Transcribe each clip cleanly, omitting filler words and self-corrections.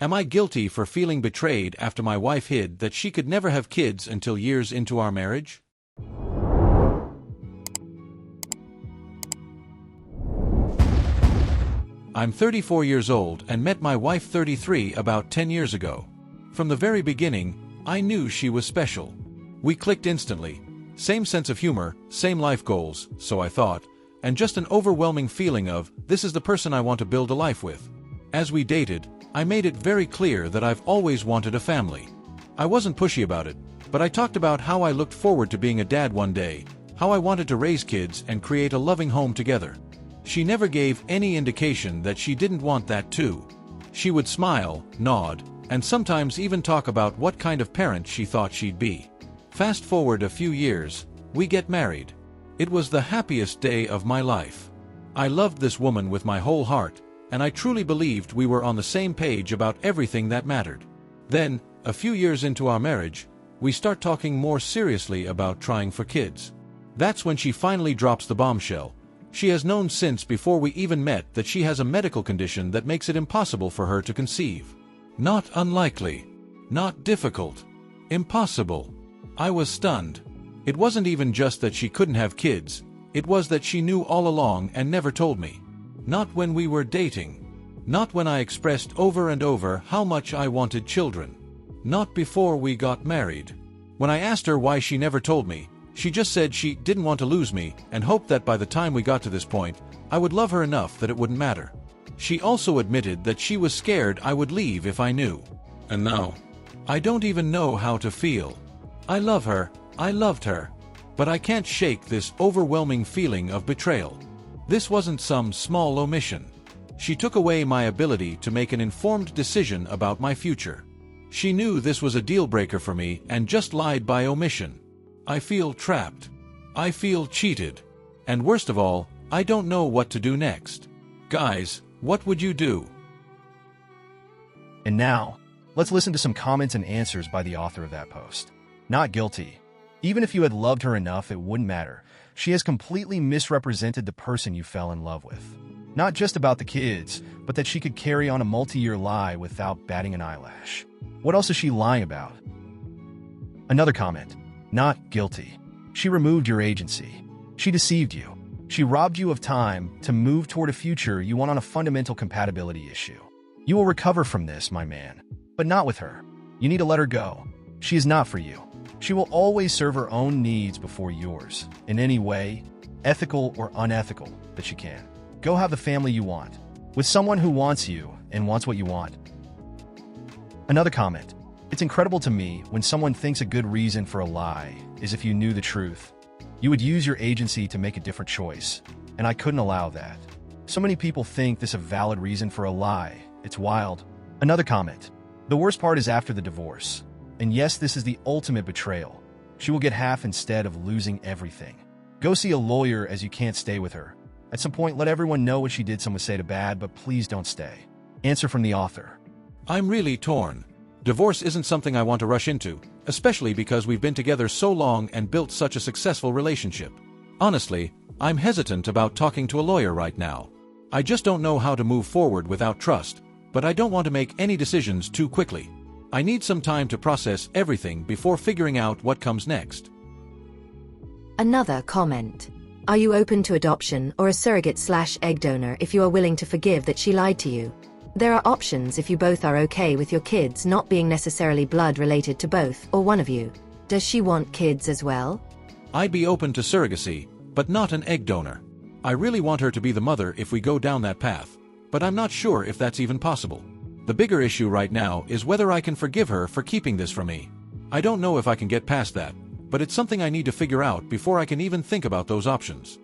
Am I guilty for feeling betrayed after my wife hid that she could never have kids until years into our marriage? I'm 34 years old and met my wife 33 about 10 years ago. From the very beginning, I knew she was special. We clicked instantly. Same sense of humor, same life goals, so I thought, and just an overwhelming feeling of, this is the person I want to build a life with. As we dated, I made it very clear that I've always wanted a family. I wasn't pushy about it, but I talked about how I looked forward to being a dad one day, how I wanted to raise kids and create a loving home together. She never gave any indication that she didn't want that too. She would smile, nod, and sometimes even talk about what kind of parent she thought she'd be. Fast forward a few years, we get married. It was the happiest day of my life. I loved this woman with my whole heart, and I truly believed we were on the same page about everything that mattered. Then, a few years into our marriage, we start talking more seriously about trying for kids. That's when she finally drops the bombshell. She has known since before we even met that she has a medical condition that makes it impossible for her to conceive. Not unlikely. Not difficult. Impossible. I was stunned. It wasn't even just that she couldn't have kids, it was that she knew all along and never told me. Not when we were dating. Not when I expressed over and over how much I wanted children. Not before we got married. When I asked her why she never told me, she just said she didn't want to lose me and hoped that by the time we got to this point, I would love her enough that it wouldn't matter. She also admitted that she was scared I would leave if I knew. And now, I don't even know how to feel. I love her, I loved her, but I can't shake this overwhelming feeling of betrayal. This wasn't some small omission. She took away my ability to make an informed decision about my future. She knew this was a deal breaker for me and just lied by omission. I feel trapped. I feel cheated. And worst of all, I don't know what to do next. Guys, what would you do? And now, let's listen to some comments and answers by the author of that post. Not guilty. Even if you had loved her enough, it wouldn't matter. She has completely misrepresented the person you fell in love with. Not just about the kids, but that she could carry on a multi-year lie without batting an eyelash. What else is she lying about? Another comment. Not guilty. She removed your agency. She deceived you. She robbed you of time to move toward a future you want on a fundamental compatibility issue. You will recover from this, my man. But not with her. You need to let her go. She is not for you. She will always serve her own needs before yours, in any way, ethical or unethical, that she can. Go have the family you want, with someone who wants you and wants what you want. Another comment. It's incredible to me when someone thinks a good reason for a lie is if you knew the truth. You would use your agency to make a different choice, and I couldn't allow that. So many people think this is a valid reason for a lie. It's wild. Another comment. The worst part is after the divorce. And yes, this is the ultimate betrayal. She will get half instead of losing everything. Go see a lawyer as you can't stay with her. At some point, let everyone know what she did some would say to bad, but please don't stay. Answer from the author. I'm really torn. Divorce isn't something I want to rush into, especially because we've been together so long and built such a successful relationship. Honestly, I'm hesitant about talking to a lawyer right now. I just don't know how to move forward without trust, but I don't want to make any decisions too quickly. I need some time to process everything before figuring out what comes next. Another comment. Are you open to adoption or a surrogate/egg donor if you are willing to forgive that she lied to you? There are options if you both are okay with your kids not being necessarily blood related to both or one of you. Does she want kids as well? I'd be open to surrogacy, but not an egg donor. I really want her to be the mother if we go down that path, but I'm not sure if that's even possible. The bigger issue right now is whether I can forgive her for keeping this from me. I don't know if I can get past that, but it's something I need to figure out before I can even think about those options.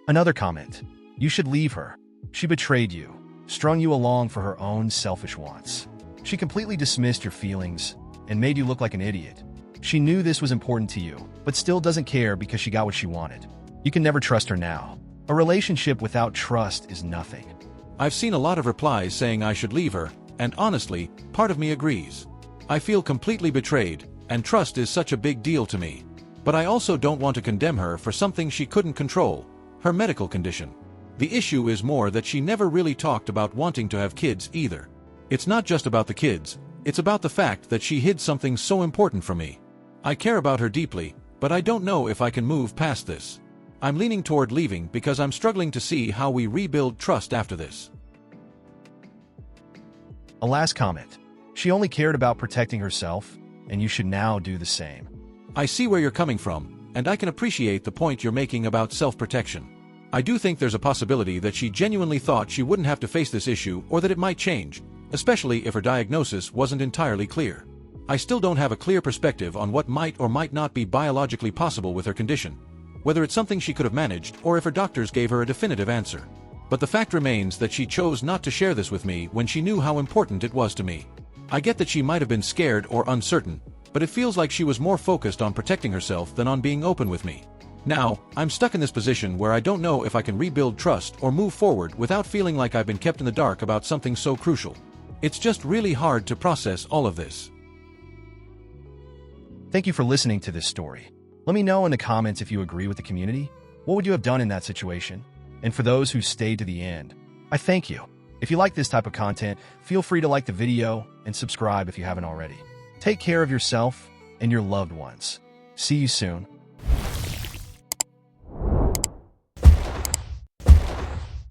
Another comment. You should leave her. She betrayed you, strung you along for her own selfish wants. She completely dismissed your feelings and made you look like an idiot. She knew this was important to you, but still doesn't care because she got what she wanted. You can never trust her now. A relationship without trust is nothing. I've seen a lot of replies saying I should leave her, and honestly, part of me agrees. I feel completely betrayed, and trust is such a big deal to me. But I also don't want to condemn her for something she couldn't control, her medical condition. The issue is more that she never really talked about wanting to have kids either. It's not just about the kids, it's about the fact that she hid something so important from me. I care about her deeply, but I don't know if I can move past this. I'm leaning toward leaving because I'm struggling to see how we rebuild trust after this. A last comment. She only cared about protecting herself, and you should now do the same. I see where you're coming from, and I can appreciate the point you're making about self-protection. I do think there's a possibility that she genuinely thought she wouldn't have to face this issue or that it might change, especially if her diagnosis wasn't entirely clear. I still don't have a clear perspective on what might or might not be biologically possible with her condition, whether it's something she could have managed or if her doctors gave her a definitive answer. But the fact remains that she chose not to share this with me when she knew how important it was to me. I get that she might have been scared or uncertain, but it feels like she was more focused on protecting herself than on being open with me. Now, I'm stuck in this position where I don't know if I can rebuild trust or move forward without feeling like I've been kept in the dark about something so crucial. It's just really hard to process all of this. Thank you for listening to this story. Let me know in the comments if you agree with the community. What would you have done in that situation? And for those who stayed to the end, I thank you. If you like this type of content, feel free to like the video and subscribe if you haven't already. Take care of yourself and your loved ones. See you soon.